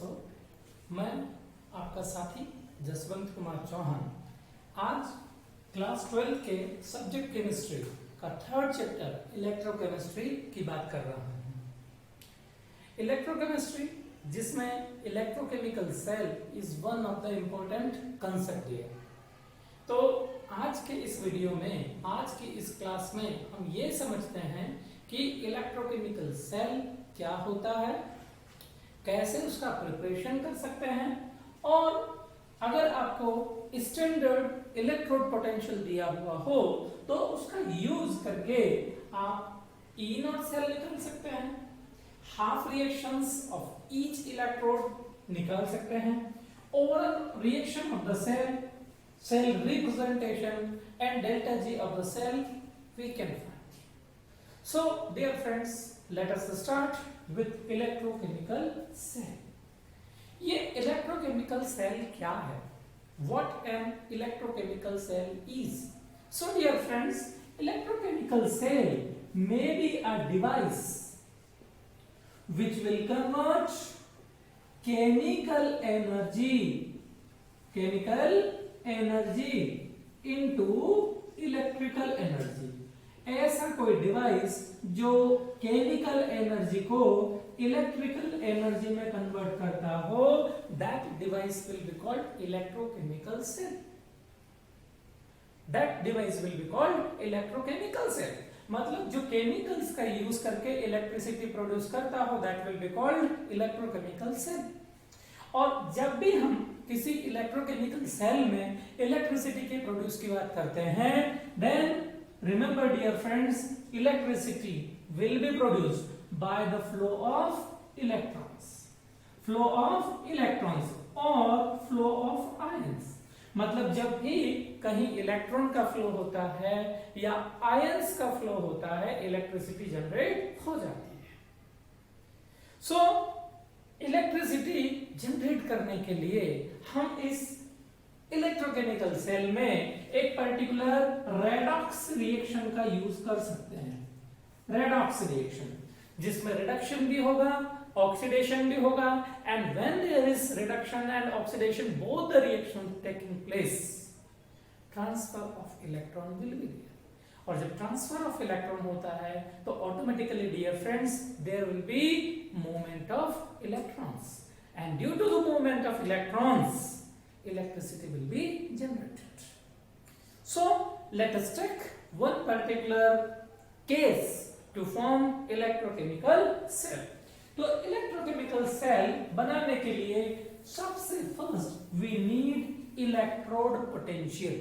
दोस्तों, मैं आपका साथी जसवंत कुमार चौहान आज क्लास 12 के सब्जेक्ट केमिस्ट्री का थर्ड चैप्टर इलेक्ट्रोकेमिस्ट्री की बात कर रहा हूँ। इलेक्ट्रोकेमिस्ट्री जिसमें electrochemical cell is one of the important concept है। तो आज के इस वीडियो में, आज की इस क्लास में हम ये समझते हैं कि इलेक्ट्रोकेमिकल सेल क्या होता है, कैसे उसका प्रिपरेशन कर सकते हैं, और अगर आपको स्टैंडर्ड इलेक्ट्रोड पोटेंशियल दिया हुआ हो तो उसका यूज करके आप ई नॉट सेल निकाल सकते हैं, half reactions of each electrode निकाल सकते हैं, overall reaction of the cell, cell representation and delta G of the cell we can find. So dear friends, let us start with electrochemical cell. ये electrochemical cell क्या है? What an electrochemical cell is? So dear friends, electrochemical cell may be a device which will convert chemical energy into electrical energy. ऐसा कोई device जो chemical energy को electrical energy में convert करता हो, that device will be called electrochemical cell. That device will be called electrochemical cell. मतलब जो chemicals का यूज करके इलेक्ट्रिसिटी प्रोड्यूस करता हो, that will be called electrochemical cell. और जब भी हम किसी इलेक्ट्रोकेमिकल सेल में इलेक्ट्रिसिटी के प्रोड्यूस की बात करते हैं, then remember dear friends, electricity will be produced by the flow of electrons, flow of electrons और फ्लो ऑफ आयंस। मतलब जब भी कहीं इलेक्ट्रॉन का फ्लो होता है या आयंस का फ्लो होता है, इलेक्ट्रिसिटी जनरेट हो जाती है। सो इलेक्ट्रिसिटी जनरेट करने के लिए हम इस इलेक्ट्रोकेमिकल सेल में एक पर्टिकुलर रेडॉक्स रिएक्शन का यूज कर सकते हैं। रेडॉक्स रिएक्शन जिसमें रिडक्शन भी होगा, ऑक्सीडेशन भी होगा, and when there is reduction and oxidation, both the reaction taking place, transfer of electron will be there. और जब ट्रांसफर ऑफ इलेक्ट्रॉन होता है तो automatically dear friends there will be movement of electrons, and due to the movement of electrons electricity will be generated. So let us take one particular case to form electrochemical cell. तो electrochemical cell बनाने के लिए सबसे first we need electrode potential.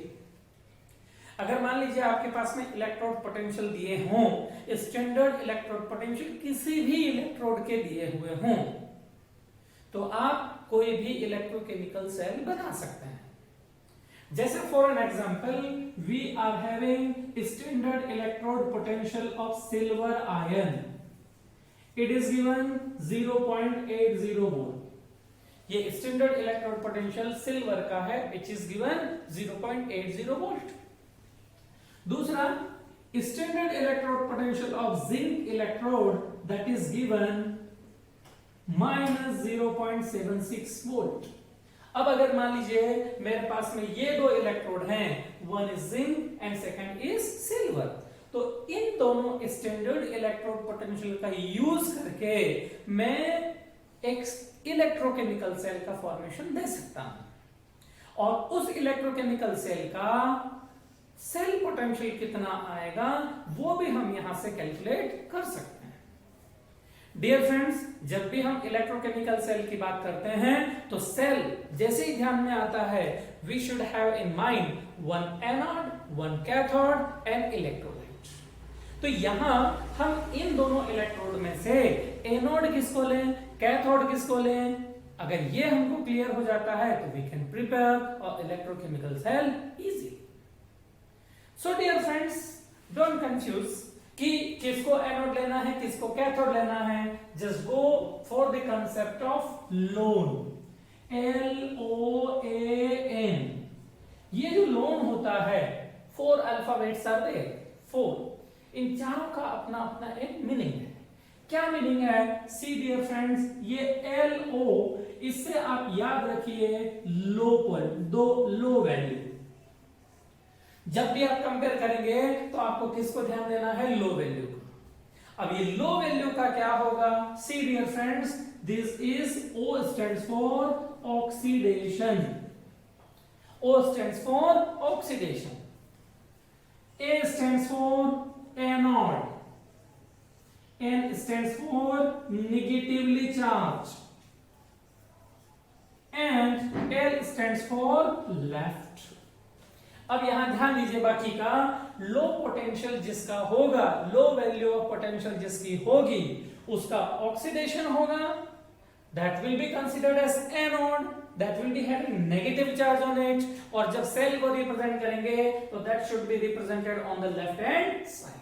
अगर मान लीजिए आपके पास में इलेक्ट्रोड पोटेंशियल दिए हों, स्टैंडर्ड इलेक्ट्रोड पोटेंशियल किसी भी इलेक्ट्रोड के दिए हुए हों, तो आप कोई भी इलेक्ट्रोकेमिकल सेल बना सकते हैं। जैसे for an example, we are having standard electrode potential of silver ion. It is given 0.80 volt. ये स्टैंडर्ड इलेक्ट्रोड पोटेंशियल सिल्वर का है, विच इज गिवन 0.80 वोल्ट। दूसरा, standard electrode potential of zinc electrode, that is given -0.76 volt. अब अगर मान लीजिए मेरे पास में ये दो इलेक्ट्रोड हैं, one is zinc and second is silver, तो इन दोनों स्टैंडर्ड इलेक्ट्रोड पोटेंशियल का यूज करके मैं एक इलेक्ट्रोकेमिकल सेल का फॉर्मेशन दे सकता हूं। और उस इलेक्ट्रोकेमिकल सेल का सेल पोटेंशियल कितना आएगा वो भी हम यहां से कैलकुलेट कर सकते हैं। डियर फ्रेंड्स, जब भी हम इलेक्ट्रोकेमिकल सेल की बात करते हैं तो सेल जैसे ही ध्यान में आता है, we should have in mind one anode, one cathode and electrolyte. तो यहां हम इन दोनों इलेक्ट्रोड में से एनोड किसको लें, कैथोड किसको लें, अगर ये हमको क्लियर हो जाता है तो we can prepare a electrochemical cell easily. So dear friends, don't confuse कि किसको एनोड लेना है, किसको कैथोड लेना है। Just go for the concept of loan, LOAN। ये जो लोन होता है, 4 अल्फाबेट्स आर देयर, 4। इन चारों का अपना अपना एक मीनिंग है। क्या मीनिंग है? सी डियर फ्रेंड्स, ये LO इससे आप याद रखिए लो वैल्यू। जब भी आप कंपेयर करेंगे तो आपको किसको ध्यान देना है, लो वैल्यू को। अब ये लो वैल्यू का क्या होगा, see dear friends, this is O stands for oxidation, O stands for oxidation, A stands for anode, N stands for negatively charge and L stands for left. अब यहां ध्यान दीजिए, बाकी का लो पोटेंशियल जिसका होगा, लो वैल्यू ऑफ पोटेंशियल जिसकी होगी, उसका ऑक्सीडेशन होगा, that will be considered as anode, that will be having negative charge on it, और जब सेल को रिप्रेजेंट करेंगे तो that should be represented on the left hand side.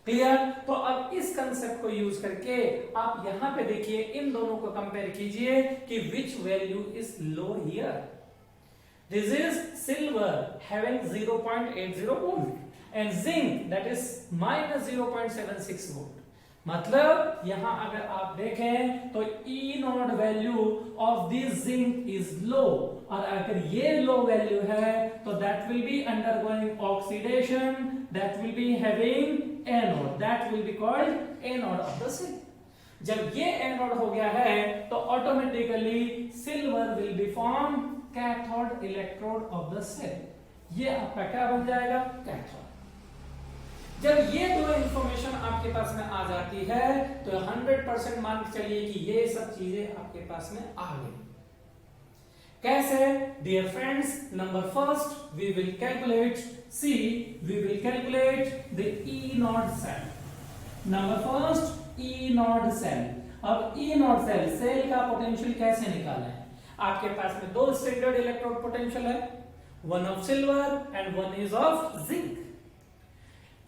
Clear? तो अब इस कंसेप्ट को यूज करके आप यहां पे देखिए, इन दोनों को कंपेयर कीजिए कि which value is low here. This is silver having 0.80 volt and zinc that is minus 0.76 volt. मतलब यहां अगर आप देखें तो E naught value of this zinc is low, और अगर ये लो वैल्यू है तो that will be undergoing oxidation, that will be having anode, that will be called anode of the zinc. जब ये एनोड हो गया है तो automatically silver will be form cathode electrode of the cell. ये आपका क्या बन जाएगा, कैथोड। जब ये दो इंफॉर्मेशन आपके पास में आ जाती है तो 100% मान के चलिए कि ये सब चीजें आपके पास में आ गई। कैसे? Dear friends, number first we will calculate the E naught cell. Number first E naught cell. अब E नॉट सेल का पोटेंशियल कैसे निकालें? आपके पास में दो स्टैंडर्ड इलेक्ट्रोड पोटेंशियल है, one of silver and one is of zinc.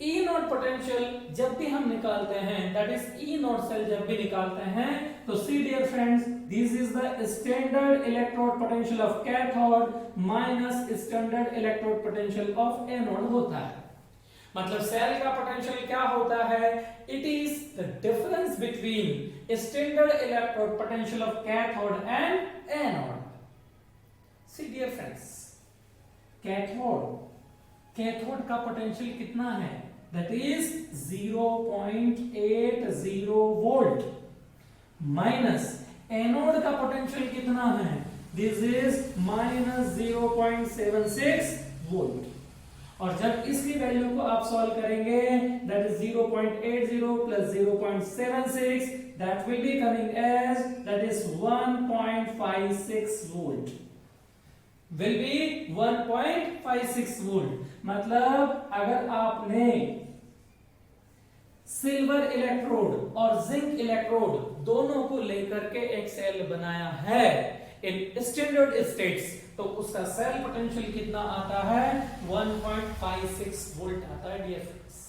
E naught potential जब भी हम निकालते हैं, that is E naught cell जब भी निकालते हैं तो see dear friends, this is the standard electrode potential of cathode minus standard electrode potential of anode होता है। मतलब सेल का पोटेंशियल क्या होता है, it is the difference between standard electrode potential of cathode and anode. See dear friends, cathode का potential कितना है, that is 0.80 volt, minus anode का पोटेंशियल कितना है, दिस इज माइनस 0.76 वोल्ट। और जब इसकी वैल्यू को आप सॉल्व करेंगे, that is 0.80 plus 0.76, that will be coming as that is 1.56 volt, will be 1.56 volt. मतलब अगर आपने सिल्वर इलेक्ट्रोड और जिंक इलेक्ट्रोड दोनों को लेकर के एक सेल बनाया है इन स्टैंडर्ड स्टेट्स, तो उसका सेल पोटेंशियल कितना आता है, 1.56 वोल्ट आता है dear friends.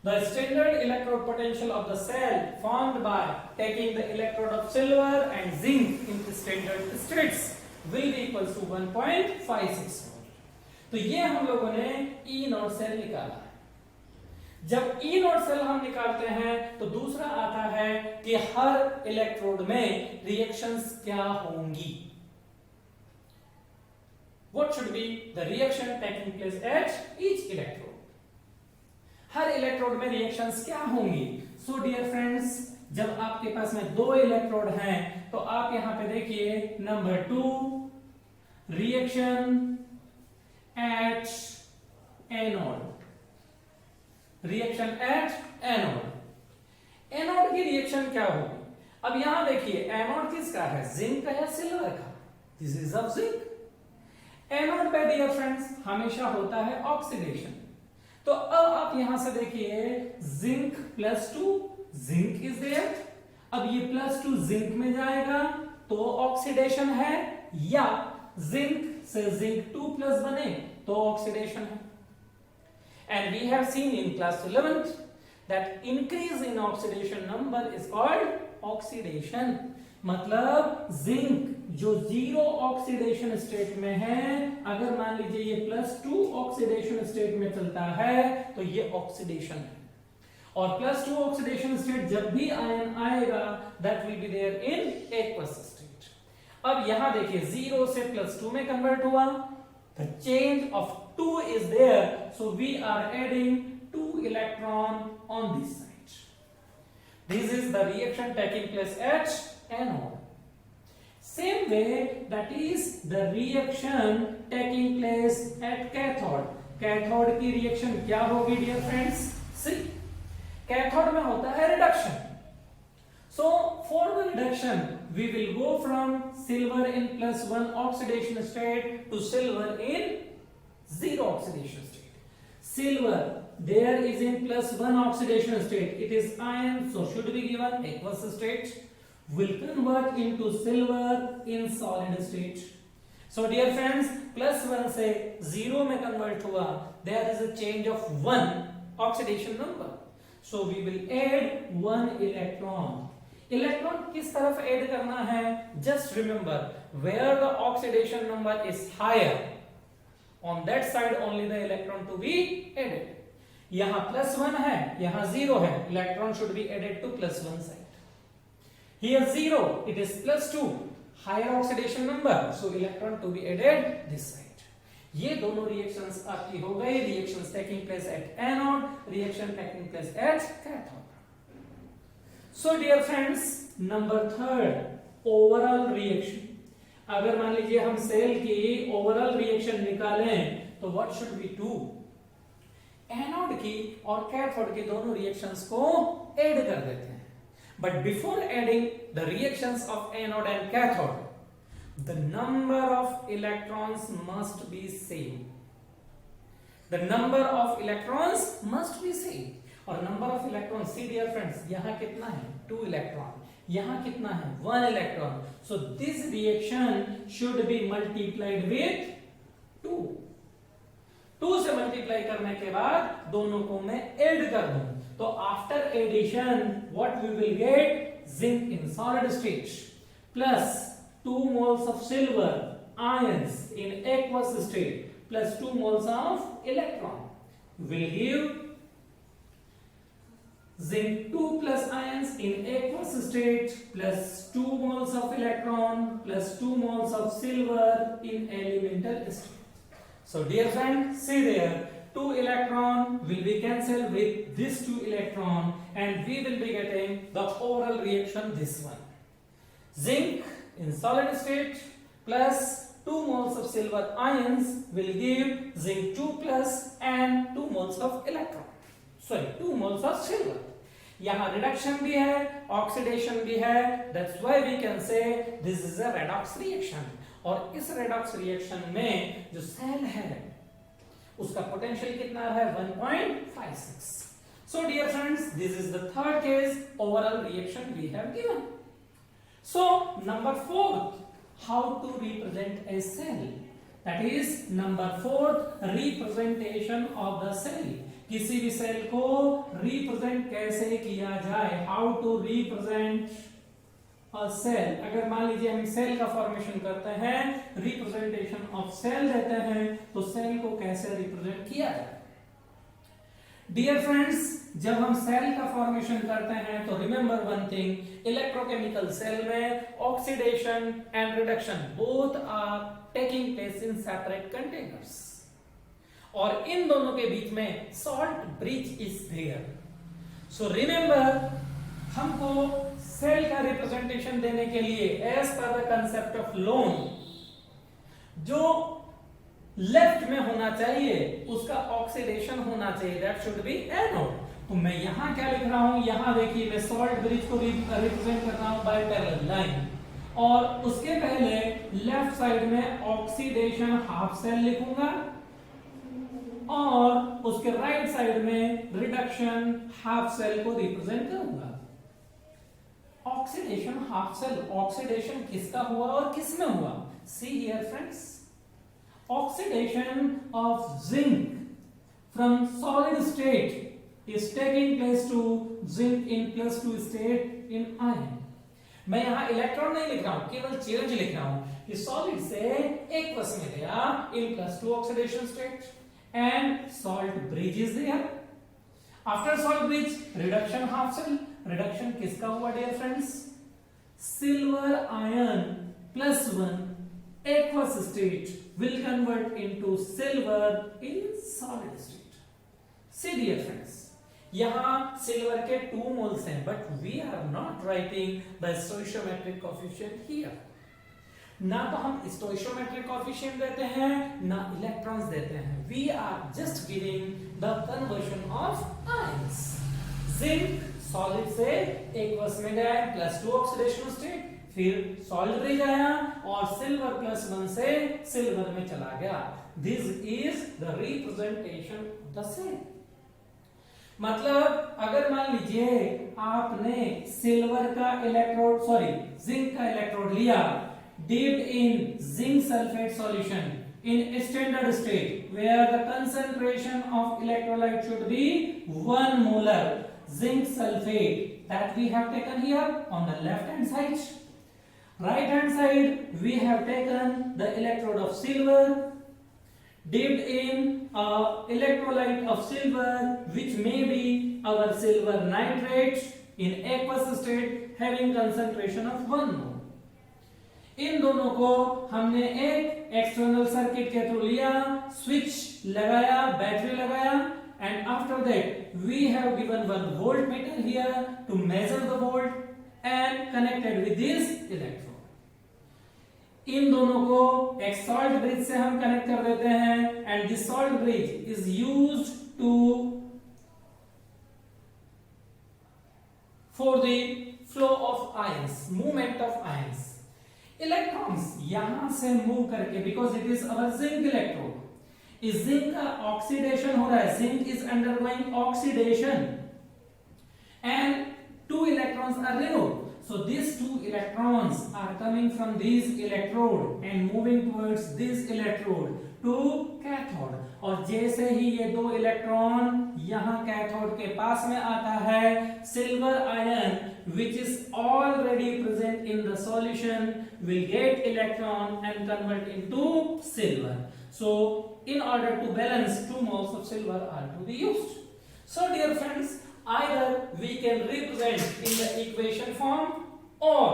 The standard electrode potential of the cell formed by taking the electrode of silver and zinc into standard states will be equal to 1.56 volt। तो ये हम लोगों ने E नॉट सेल निकाला है। जब E नॉट सेल हम निकालते हैं तो दूसरा आता है कि हर इलेक्ट्रोड में रिएक्शंस क्या होंगी। What should be the reaction taking place at each electrode? Her electrode में रिएक्शंस क्या होंगी? So dear friends, जब आपके पास में दो इलेक्ट्रोड हैं तो आप यहां पे देखिए, number 2 reaction at anode, reaction at anode. Anode की रिएक्शन क्या होगी? अब यहां देखिए, एनोड किसका है, जिंक का या सिल्वर का? This is of zinc. Anode पे डियर फ्रेंड्स हमेशा होता है ऑक्सीडेशन। तो अब आप यहां से देखिए, जिंक +2, जिंक इज देयर। अब ये +2 जिंक में जाएगा तो ऑक्सीडेशन है, या जिंक से जिंक 2+ बने तो ऑक्सीडेशन है। And we have seen in class 11th that increase in oxidation number is called oxidation. मतलब जिंक जो 0 ऑक्सीडेशन स्टेट में है, अगर मान लीजिए ये +2 ऑक्सीडेशन स्टेट में चलता है तो ये ऑक्सीडेशन है। और +2 ऑक्सीडेशन स्टेट जब भी आयन आएगा that will be there in aqueous state. अब यहां देखिए 0 से +2 में कन्वर्ट हुआ, the change of 2 is there, so we are adding 2 electron on this side. This is the reaction taking place at anode. Same way, that is the reaction taking place at cathode. Cathode की reaction क्या होगी dear friends? See, cathode में होता है reduction. So for the reduction, we will go from silver in +1 oxidation state to silver in 0 oxidation state. Silver there is in +1 oxidation state. It is ion, so should be given aqueous state. Will convert into silver in solid state. So dear friends, +1 से 0 में convert हुआ, there is a change of 1 oxidation number. So we will add 1 electron. Electron किस तरफ add करना है? Just remember, where the oxidation number is higher, on that side only the electron to be added. यहाँ +1 है, यहाँ 0 है, electron should be added to +1 side. Here 0, it is +2, higher oxidation number, so electron to be added this side. ये दोनों reactions आपकी हो गई, reactions taking place at anode, reaction taking place at cathode. So dear friends, number 3rd, overall reaction. अगर मान लीजिए हम cell की overall reaction निकालें, तो what should we do? Anode की और कैथोड की दोनों reactions को add कर देते हैं. But before adding the reactions of anode and cathode, the number of electrons must be same. The number of electrons must be same. और number of electrons, see dear friends, यहाँ कितना है? 2 electron. यहाँ कितना है? 1 electron. So this reaction should be multiplied with 2. 2 से multiply करने के बाद दोनों को मैं ऐड कर दूं, तो after addition what we will get? Zinc in solid state plus 2 moles of silver ions in aqueous state plus 2 moles of electron will give zinc 2 plus ions in aqueous state plus 2 moles of electron plus 2 moles of silver in elemental state. So dear friend, see there, 2 electron will be cancelled with this 2 electron and we will be getting the overall reaction this one. Zinc in solid state plus 2 moles of silver ions will give zinc 2 plus and 2 moles of electron. Sorry, 2 moles of silver. यहाँ reduction भी है, oxidation भी है, that's why we can say this is a redox reaction. और इस redox reaction में जो cell है उसका पोटेंशियल कितना है? 1.56. So dear friends, this is the third case overall reaction we have given. So number 4, how to represent a cell? That is number 4, representation of the cell. किसी भी cell को represent कैसे किया जाए? How to represent a cell. अगर मान लीजिए हम सेल का फॉर्मेशन करते हैं, रिप्रेजेंटेशन ऑफ सेल देते हैं, तो सेल को कैसे रिप्रेजेंट किया जाए? डियर फ्रेंड्स, जब हम सेल का फॉर्मेशन करते हैं तो remember one thing, electrochemical cell में oxidation and reduction both are taking place in separate containers और इन दोनों के बीच में salt bridge is there. So remember, हमको सेल का रिप्रेजेंटेशन देने के लिए as per the concept of LOAN जो लेफ्ट में होना चाहिए उसका ऑक्सीडेशन होना चाहिए, दैट शुड बी एनोड. तो मैं यहां क्या लिख रहा हूं? यहां देखिए मैं सॉल्ट ब्रिज को रिप्रेजेंट कर रहा हूं बाय पैरेलल लाइन और उसके पहले लेफ्ट साइड में ऑक्सीडेशन हाफ सेल लिखूंगा और उसके राइट साइड में रिडक्शन हाफ सेल को रिप्रेजेंट करूंगा. ऑक्सीडेशन हाफ सेल, ऑक्सीडेशन किसका हुआ और किसमें हुआ? See here friends, oxidation of zinc from solid state is taking place to zinc in +2 state in ion. मैं यहां इलेक्ट्रॉन नहीं लिख रहा हूं, केवल चार्ज लिख रहा हूं. ये सॉलिड से एक्वस में गया in +2 oxidation state and salt bridge is there. After salt bridge reduction half cell, reduction किसका हुआ dear friends? Silver ion plus 1 aqueous state will convert into silver in solid state. See dear friends, यहाँ silver के 2 moles हैं, but we are not writing the stoichiometric coefficient here. ना तो हम stoichiometric coefficient देते हैं ना इलेक्ट्रॉन्स देते हैं. We are just giving the conversion of ions. Zinc solid से एक्वस में गया +2 ऑक्सीडेशन स्टेट, फिर सॉलिड ब्रिज आया और सिल्वर +1 से सिल्वर में चला गया. This is the representation of the cell. मतलब अगर मान लीजिए आपने सिल्वर का इलेक्ट्रोड जिंक का इलेक्ट्रोड लिया, dipped in zinc sulfate solution in standard state where the concentration of electrolyte should be 1 molar zinc sulfate that we have taken here on the left hand side. Right hand side we have taken the electrode of silver, dipped in electrolyte of silver which may be our silver nitrate in aqueous state having concentration of 1 mole. इन दोनों को हमने एक external circuit के through लिया, switch लगाया, battery लगाया, and after that we have given one volt meter here to measure the volt and connected with this electrode. इन दोनों को एक सॉल्ट ब्रिज से हम कनेक्ट कर देते हैं and this salt bridge is used to for the flow of ions, movement of ions. Electrons यहां से मूव करके, because it is our zinc electrode, इस जिंक का ऑक्सीडेशन हो रहा है, zinc is undergoing oxidation and 2 electrons are removed. So these 2 electrons are coming from this electrode and moving towards this electrode to cathode. और जैसे ही ये 2 electron यहां cathode के पास में आता है, silver ion which is already present in the solution will get electron and convert into silver. So in order to balance 2 moles of silver are to be used. So dear friends, either we can represent in the equation form or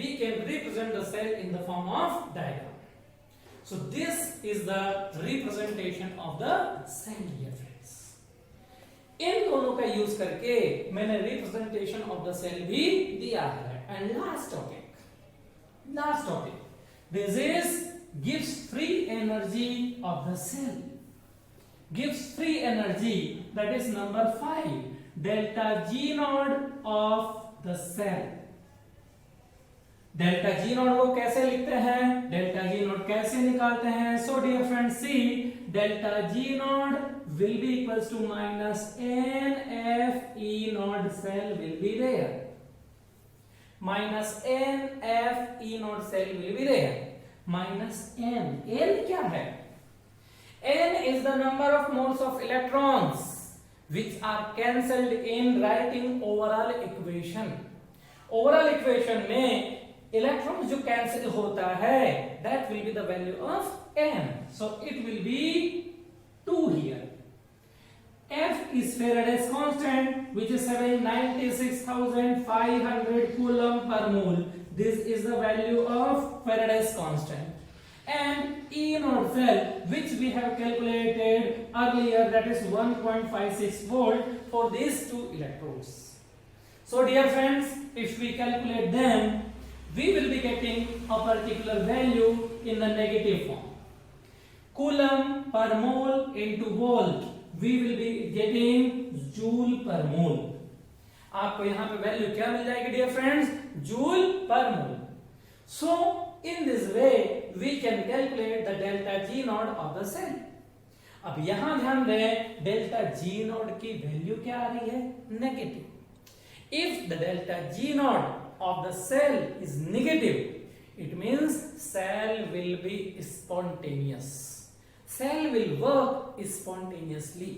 we can represent the cell in the form of diagram. So this is the representation of the cell dear friends. इन दोनों का use करके मैंने representation of the cell भी दिया है. And last topic this is gives free energy of the cell. Gives free energy, that is number 5, delta G naught of the cell. Delta G naught को कैसे लिखते हैं, delta G not कैसे निकालते हैं? So dear friends, see delta G naught will be equals to minus NF E naught cell will be there. Minus NF E naught cell will be there. Minus N. N क्या है? N is the number of moles of electrons which are cancelled in writing overall equation. Overall equation में electron जो cancel होता है, that will be the value of N. So it will be 2 here. F is Faraday's constant, which is 96,500 coulomb per mole. This is the value of Faraday's constant. And E naught cell, which we have calculated earlier, that is 1.56 volt for these 2 electrodes. So dear friends, if we calculate them, we will be getting a particular value in the negative form. Coulomb per mole into volt, we will be getting joule per mole. आपको यहाँ पे value क्या मिल जाएगी dear friends? Joule per mole. So in this way we can calculate the delta G naught of the cell. अब यहां ध्यान दें, delta G naught की वैल्यू क्या आ रही है? Negative. If the delta G naught of the cell is negative, it means cell will be spontaneous. Cell will work spontaneously.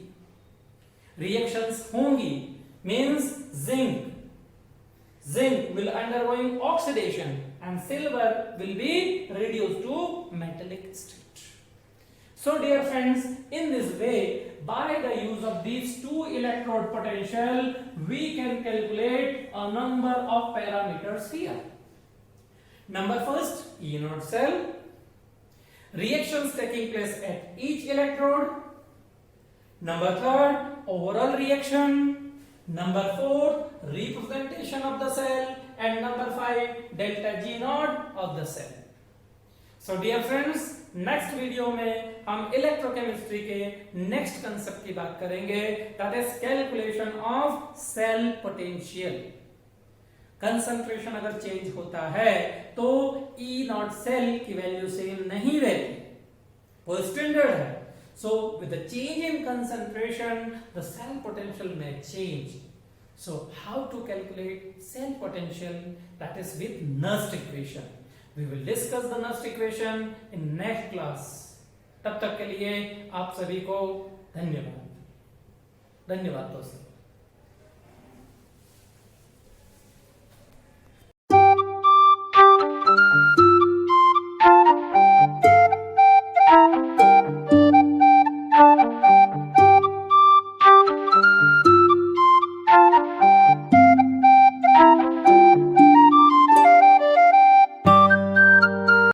Reactions होंगी, means zinc will undergoing oxidation and silver will be reduced to metallic state. So dear friends, in this way, by the use of these two electrode potential, we can calculate a number of parameters here. Number first, E naught cell, reactions taking place at each electrode. Number third, overall reaction. Number four, representation of the cell. And number five, delta G naught of the cell. So dear friends, next video में हम electrochemistry के next concept की बात करेंगे, that is calculation of cell potential. Concentration अगर change होता है तो ई नॉट सेल की वैल्यू सेम नहीं रहती, वो स्टैंडर्ड है। So with the change in concentration the cell potential में change. So how to calculate cell potential, that is with Nernst equation. We will discuss the Nernst equation in next class. तब तक के लिए आप सभी को धन्यवाद दोस्तों।